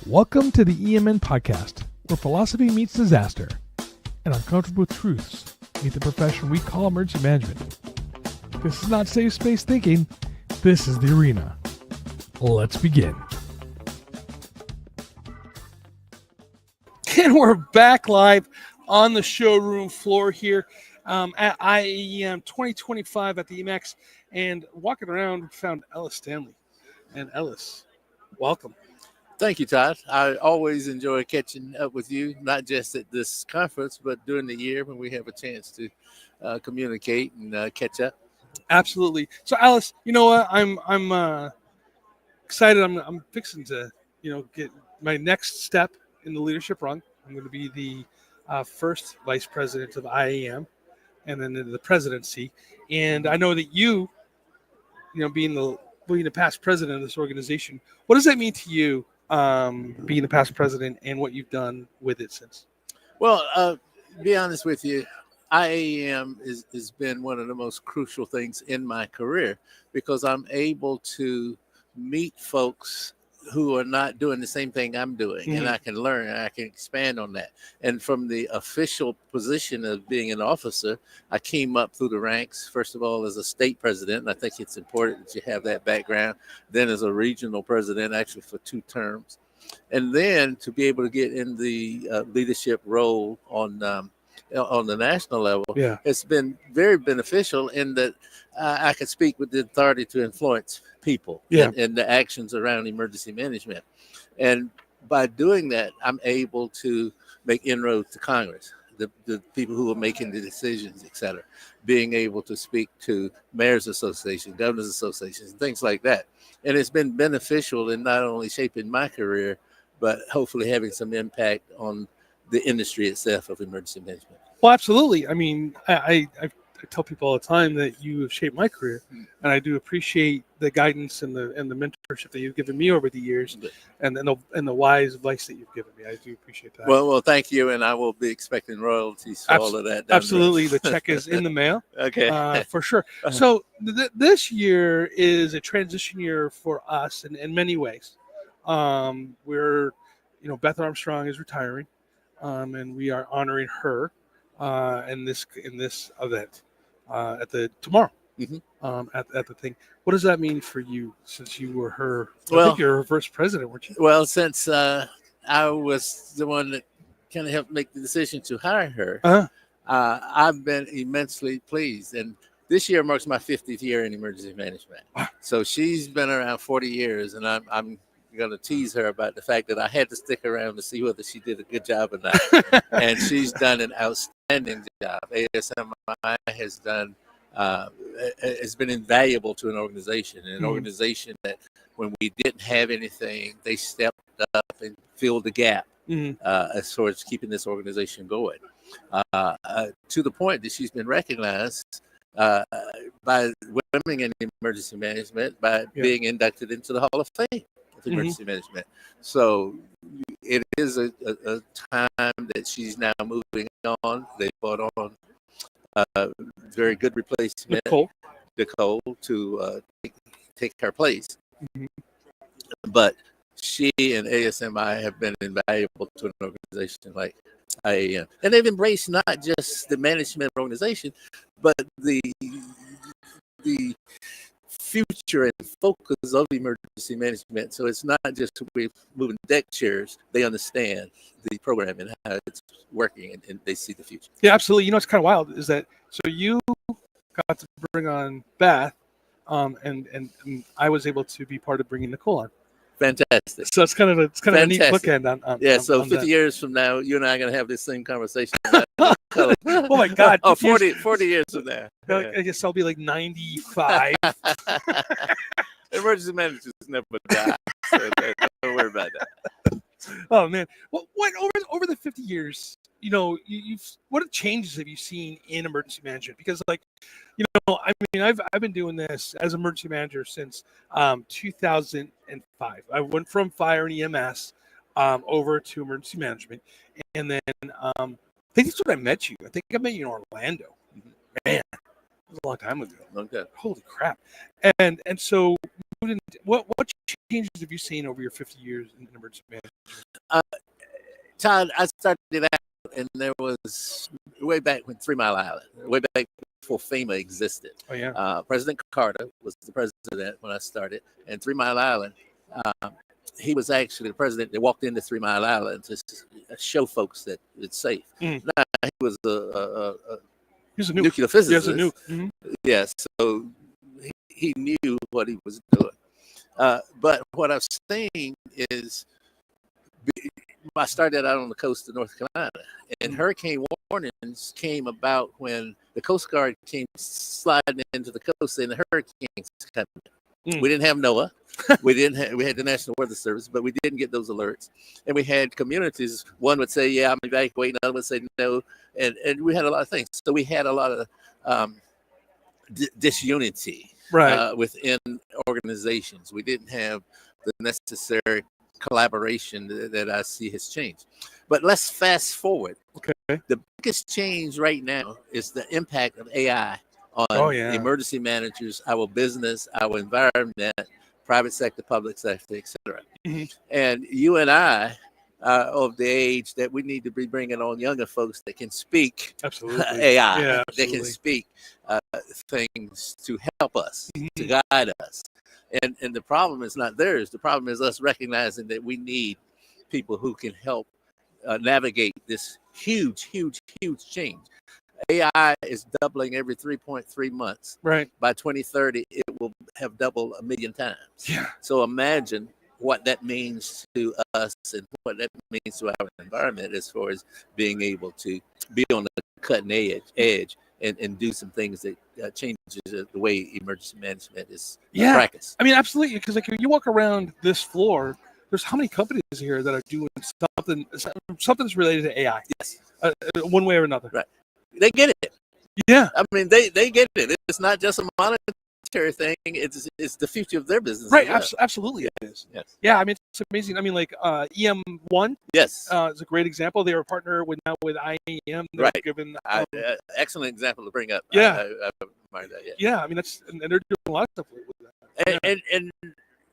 Welcome to the EMN podcast, where philosophy meets disaster and uncomfortable truths meet the profession we call emergency management. This is not safe space thinking. This is the arena. Let's begin. And we're back live on the showroom floor here at IAEM 2025 at the EMX. And walking around, we found Ellis Stanley. And Ellis, welcome. Thank you, Todd. I always enjoy catching up with you, not just at this conference, but during the year when we have a chance to communicate and catch up. Absolutely. So, Alice, you know what? I'm excited. I'm fixing to, get my next step in the leadership run. I'm going to be the first vice president of IAEM, and then the presidency. And I know that you, being the past president of this organization, what does that mean to you? Being the past president and what you've done with it since? Well, to be honest with you, IAEM has been one of the most crucial things in my career because I'm able to meet folks who are not doing the same thing I'm doing, and I can learn and I can expand on that. And from the official position of being an officer, I came up through the ranks, first of all, as a state president, and I think it's important that you have that background, then as a regional president, actually for 2 terms, and then to be able to get in the leadership role on the national level. It's been very beneficial in that I can speak with the authority to influence people and the actions around emergency management. And by doing that, I'm able to make inroads to Congress, the people who are making the decisions, et cetera, being able to speak to mayors associations, governors associations, and things like that. And it's been beneficial in not only shaping my career, but hopefully having some impact on the industry itself of emergency management. Well, absolutely. I mean, I tell people all the time that you have shaped my career, and I do appreciate the guidance and the mentorship that you've given me over the years, and the wise advice that you've given me. I do appreciate that. Well, thank you, and I will be expecting royalties for all of that. Absolutely, the check is in the mail. Okay, for sure. So this year is a transition year for us in many ways. We're, Beth Armstrong is retiring, and we are honoring her in this event at the tomorrow at the thing. What does that mean for you, since you were her? I think you're her first president, weren't you? Well, since I was the one that kind of helped make the decision to hire her, I've been immensely pleased. And this year marks my 50th year in emergency management. So she's been around 40 years, and I'm going to tease her about the fact that I had to stick around to see whether she did a good job or not. And she's done an outstanding job. ASMI has been invaluable to an organization that when we didn't have anything, they stepped up and filled the gap as far as keeping this organization going, to the point that she's been recognized by women in emergency management by being inducted into the Hall of Fame of emergency management. So it is a time that she's now moving on. They brought on a very good replacement, Nicole, to take her place. But she and ASMI have been invaluable to an organization like IAEM. And they've embraced not just the management organization, but the future and focus of emergency management. So it's not just we moving deck chairs. They understand the program and how it's working, and they see the future. Yeah, absolutely. It's kind of wild is that so you got to bring on Beth, and I was able to be part of bringing Nicole on. Fantastic. So it's kind of a neat bookend on 50 years from now, you and I are going to have this same conversation. Oh my God. 40 years from now. I guess I'll be like 95. Emergency managers never die. So don't worry about that. Oh man. Well, what over the 50 years, what changes have you seen in emergency management? Because I've been doing this as emergency manager since 2005. I went from fire and EMS over to emergency management, and then I think that's when I met you. I think I met you in Orlando. Man, it was a long time ago. Okay. Holy crap! And so student, what changes have you seen over your 50 years in emergency management? Todd, I started out, and there was way back when 3 Mile Island, way back before FEMA existed. Oh yeah. President Carter was the president when I started, and 3 Mile Island. He was actually the president that walked into 3 Mile Island to show folks that it's safe. Now, he was He's a nuclear physicist. Yes, a nuke. Yes, so he knew what he was doing. But what I've seen is, I started out on the coast of North Carolina, and hurricane warnings came about when the Coast Guard came sliding into the coast and the hurricanes coming. We didn't have NOAA. We had the National Weather Service, but we didn't get those alerts. And we had communities. One would say, "Yeah, I'm evacuating." Another would say, "No." And we had a lot of things. So we had a lot of disunity within organizations. We didn't have the necessary collaboration that I see has changed. But let's fast forward. Okay. The biggest change right now is the impact of AI on emergency managers, our business, our environment, private sector, public sector, etc. And you and I are of the age that we need to be bringing on younger folks that can speak AI, that can speak things to help us, to guide us. And the problem is not theirs. The problem is us recognizing that we need people who can help navigate this huge change. AI is doubling every 3.3 months. Right. By 2030, it will have doubled 1 million times. Yeah. So imagine what that means to us and what that means to our environment as far as being able to be on the cutting edge and do some things that changes the way emergency management is practiced. I mean, absolutely. Because like when you walk around this floor, there's how many companies here that are doing something's related to AI? Yes. One way or another. Right. They get it. Yeah. I mean, they get it. It's not just a monetary thing. It's the future of their business. Right. Absolutely, it is. Yes. Yeah. I mean, it's amazing. I mean, like EM1. Yes. Is a great example. They were partnered with IAEM. Right. Given excellent example to bring up. Yeah. I admire that. Yeah. I mean, and they're doing a lot of stuff with that. And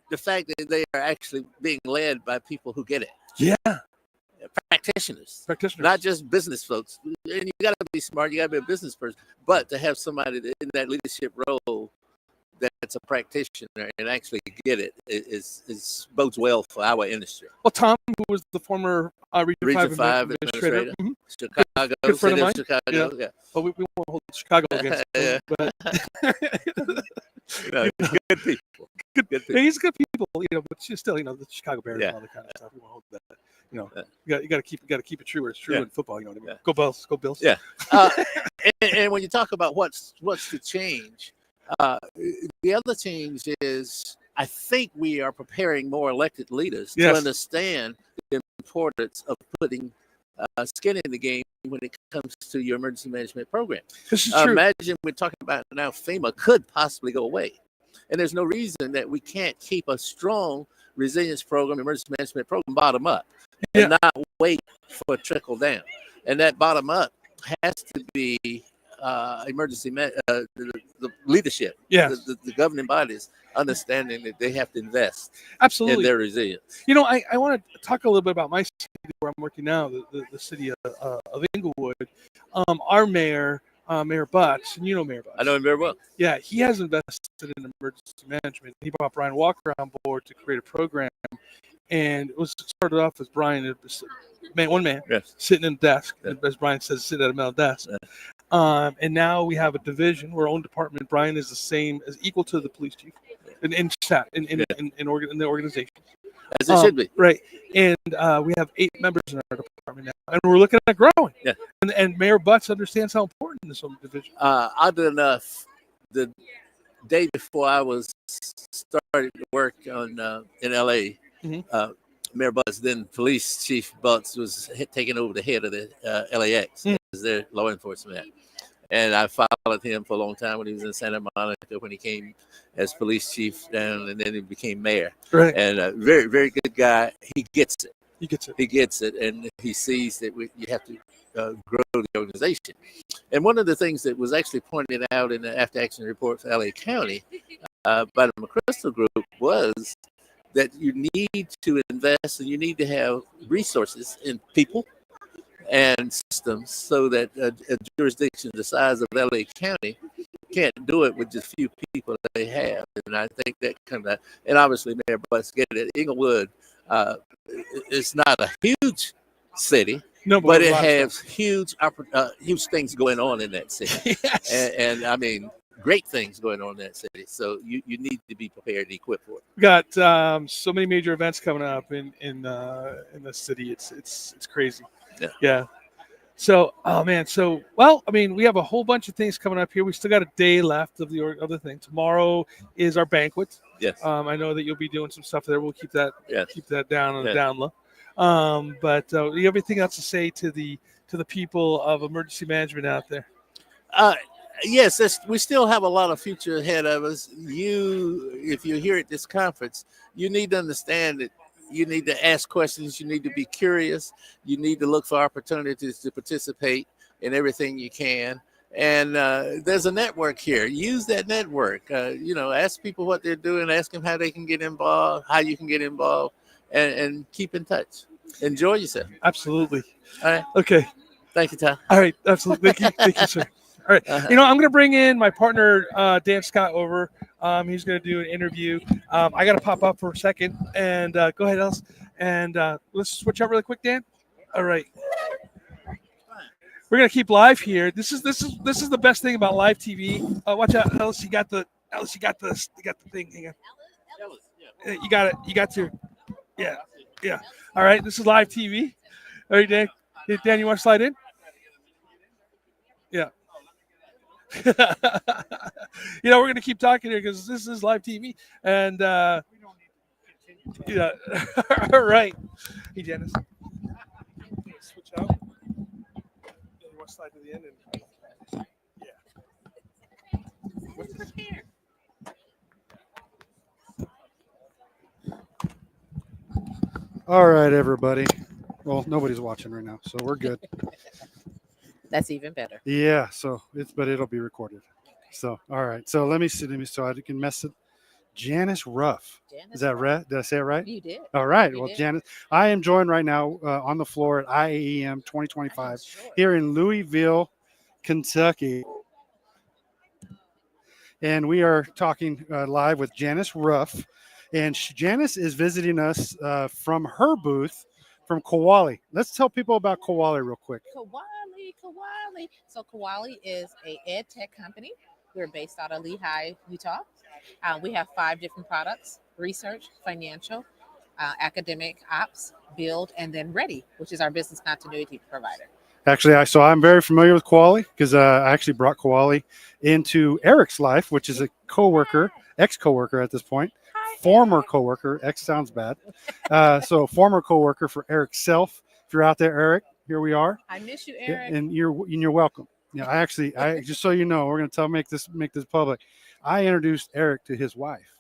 the fact that they are actually being led by people who get it. Yeah. Practitioners, not just business folks. And you got to be smart. You got to be a business person, but to have somebody in that leadership role that's a practitioner and actually get it is bodes well for our industry. Well, Tom, who was the former Region 5 administrator, Chicago, good friend of mine. Chicago, yeah. Well, we won't hold Chicago against him, but good people. Good people. He's good people, but still, the Chicago Bears and all that kind of stuff. We won't hold that. You got to keep it true where it's true in football. You know what I mean? Go Bills, go Bills. Yeah. And when you talk about what's the change, the other change is I think we are preparing more elected leaders to understand the importance of putting skin in the game when it comes to your emergency management program. This is true. Imagine we're talking about now FEMA could possibly go away. And there's no reason that we can't keep a strong resilience program, emergency management program bottom up and not wait for a trickle down. And that bottom up has to be the leadership, the governing bodies understanding that they have to invest in their resilience. I want to talk a little bit about my city where I'm working now, the city of Inglewood. Our mayor, Mayor Butts, and Mayor Butts. I know him very well. Yeah, he has invested in emergency management. He brought Brian Walker on board to create a program, and it was started off as Brian, one man sitting in a desk, as Brian says, sitting at a metal desk. And now we have a division, our own department. Brian is the same, as equal to the police chief in the organization. As it should be. Right. And we have 8 members in our department now, and we're looking at growing. Yeah. And Mayor Butts understands how important this whole division. Oddly enough, the day before I was started to work on in LA, Mayor Butts, then Police Chief Butts, was taking over the head of the LAX as their law enforcement. And I followed him for a long time when he was in Santa Monica, when he came as police chief down, and then he became mayor. Right. And a very, very good guy. He gets it. He gets it, and he sees that you have to grow the organization. And one of the things that was actually pointed out in the after action report for LA County by the McChrystal Group was that you need to invest and you need to have resources in people and systems so that a jurisdiction the size of LA County can't do it with just few people that they have. And I think that kind of, and obviously Mayor Butts get it. Inglewood, it's not a huge city, No, but a it lot of has stuff. huge things going on in that city. Yes. And I mean, great things going on in that city. So you need to be prepared and equipped for it. We got so many major events coming up in the city. It's crazy. Yeah. So, oh man. So, well, I mean, we have a whole bunch of things coming up here. We still got a day left of the other thing. Tomorrow is our banquet. Yes. I know that you'll be doing some stuff there. We'll keep that down on the Yes. down low. But do you have anything else to say to the people of emergency management out there? Yes, we still have a lot of future ahead of us. If you're here at this conference, you need to understand that you need to ask questions. You need to be curious. You need to look for opportunities to participate in everything you can. And there's a network here. Use that network. Ask people what they're doing. Ask them how they can get involved, how you can get involved, and keep in touch. Enjoy yourself. Absolutely. All right. Okay. Thank you, Todd. All right. Absolutely. Thank you, sir. All right. I'm going to bring in my partner, Dan Scott, over. He's going to do an interview. I got to pop up for a second and go ahead, Ellis. And let's switch out really quick, Dan. All right. We're going to keep live here. This is the best thing about live TV. Watch out, Ellis. You got the thing. Hang on. You got it. You got your. Yeah. All right. This is live TV. All right, Dan. Hey, Dan, you want to slide in? Yeah. We're going to keep talking here because this is live TV. And, yeah. All right. Hey, Janice. Switch out. You want to slide to the end? And, All right, everybody. Well, nobody's watching right now, so we're good. That's even better. Yeah, but it'll be recorded. So, all right. So let me so I can mess it. Janice Ruff. Is that right? Did I say it right? You did. All right. You Well, did. Janice, I am joined right now on the floor at IAEM 2025 here in Louisville, Kentucky. And we are talking live with Janice Ruff. And Janice is visiting us from her booth from Koali. Let's tell people about Koali real quick. Koali. So Koali is a ed tech company. We're based out of Lehigh, Utah. We have 5 different products: research, financial, academic, ops, build, and then ready, which is our business continuity provider. Actually, I'm very familiar with Koali because I actually brought Koali into Eric's life, which is a coworker, ex-coworker at this point. Former coworker, ex sounds bad. So former coworker for Eric's self. If you're out there, Eric, here we are. I miss you, Eric. And you're welcome. Yeah, I just so you know, we're gonna make this public. I introduced Eric to his wife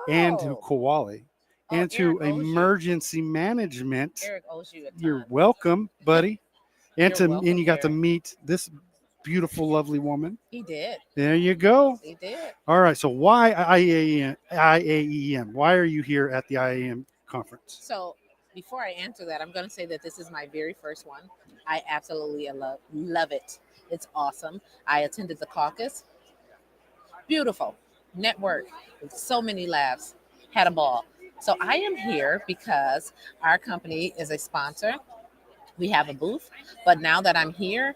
and to Koali and to emergency management. Eric owes you a ton. You're welcome, buddy. And welcome, you got to Eric. meet this beautiful, lovely woman. He did. There you go. He did. All right. So why IAEM? Why are you here at the IAEM conference? So before I answer that, I'm going to say that this is my very first one. I absolutely love it. It's awesome. I attended the caucus. Beautiful. Network with so many labs. Had a ball. So I am here because our company is a sponsor. We have a booth. But now that I'm here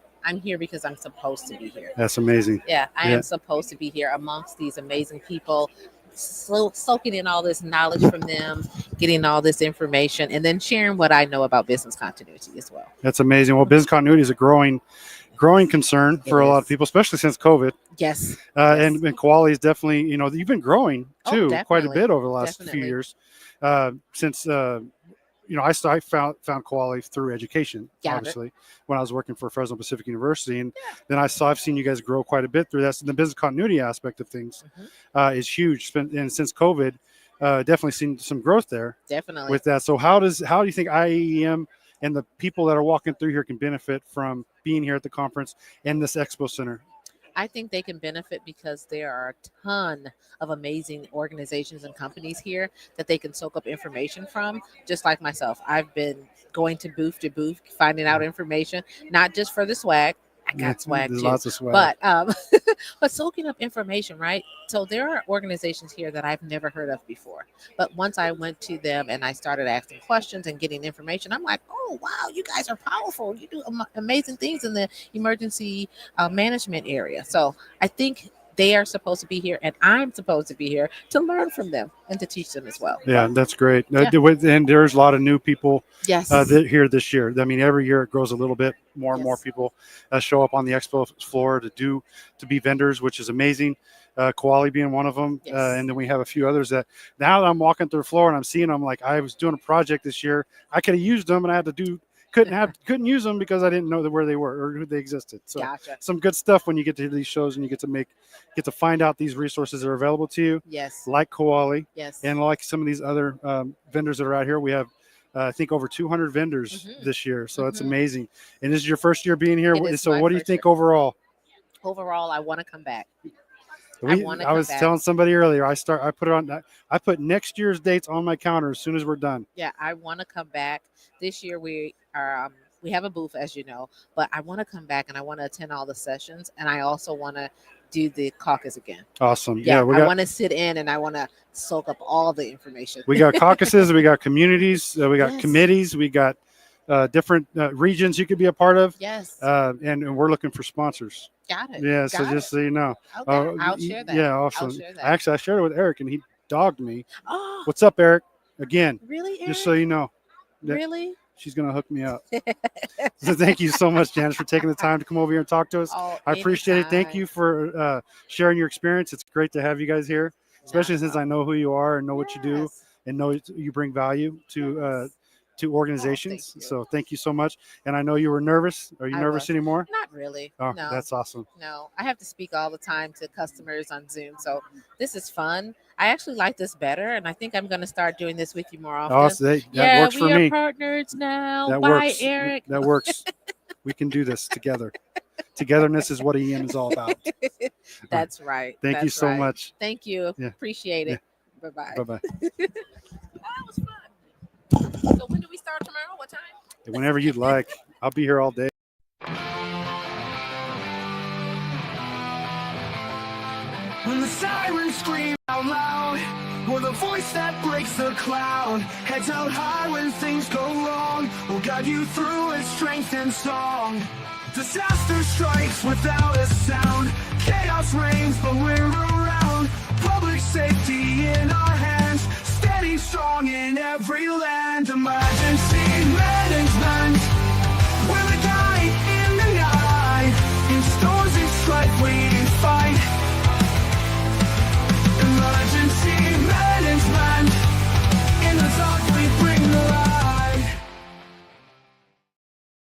because I'm supposed to be here. That's amazing. Yeah, I am supposed to be here amongst these amazing people, soaking in all this knowledge from them, getting all this information, and then sharing what I know about business continuity as well. That's amazing. Well, business continuity is a growing concern for a lot of people, especially since COVID. Yes. And Koali is definitely, you've been growing too quite a bit over the last few years. Since I found Koali through education, obviously, when I was working for Fresno Pacific University, and then I've seen you guys grow quite a bit through that. So the business continuity aspect of things is huge, and since COVID, definitely seen some growth there. Definitely with that. So how do you think IAEM and the people that are walking through here can benefit from being here at the conference and this expo center? I think they can benefit because there are a ton of amazing organizations and companies here that they can soak up information from, just like myself. I've been going to booth, finding out information, not just for the swag. I got swag too. Lots of swag. But but soaking up information, right? So there are organizations here that I've never heard of before. But once I went to them and I started asking questions and getting information, I'm like, oh wow, you guys are powerful. You do amazing things in the emergency management area. So I think they are supposed to be here, and I'm supposed to be here to learn from them and to teach them as well. Yeah, that's great. Yeah. And there's a lot of new people Yes. Here this year. I mean, every year it grows a little bit. More and more people show up on the expo floor to be vendors, which is amazing. Koali being one of them. Yes. And then we have a few others that now that I'm walking through the floor and I'm seeing them, like I was doing a project this year. I could have used them and I had to couldn't use them because I didn't know where they were or who they existed. So Gotcha. some good stuff when you get to these shows and you get to find out these resources that are available to you. Yes. Like Koali. Yes. And like some of these other vendors that are out here. We have I think over 200 vendors this year. So it's amazing. And this is your first year being here. So what do you think overall? Overall, I want to come back. I was telling somebody earlier, I put next year's dates on my calendar as soon as we're done. Yeah, I want to come back. This year we have a booth, as you know, but I want to come back and I want to attend all the sessions, and I also want to do the caucus again. Awesome. Yeah, I want to sit in and I want to soak up all the information. We got caucuses, we got communities, we got committees, we got different regions you could be a part of. Yes. And we're looking for sponsors. Got it. Yeah, so just so you know. Okay, I'll share that. Yeah, awesome. I'll share that. Actually, I shared it with Eric and he dogged me. Oh, What's up, Eric? Again, really, Eric? just so you know. Really? She's going to hook me up. So thank you so much, Janice, for taking the time to come over here and talk to us. Oh, I appreciate it. Thank you for sharing your experience. It's great to have you guys here, especially since I know who you are and know what you do and know you bring value to organizations. So thank you so much. And I know you were nervous. Are you nervous anymore? Not really. Oh, no. That's awesome. No, I have to speak all the time to customers on Zoom. So this is fun. I actually like this better, and I think I'm going to start doing this with you more often. Awesome. That works for me. We are partners now. That Bye, works. Eric. That works. We can do this together. Togetherness is what EM is all about. That's right. Thank you so much. Thank you. Yeah. Appreciate it. Yeah. Bye-bye. Bye-bye. That was fun. So when do we start tomorrow? What time? Whenever you'd like. I'll be here all day. When the sirens scream out loud, or the voice that breaks the cloud, heads held high when things go wrong, will guide you through its strength and song. Disaster strikes without a sound, chaos reigns but we're around. Public safety in our hands, standing strong in every land. Emergency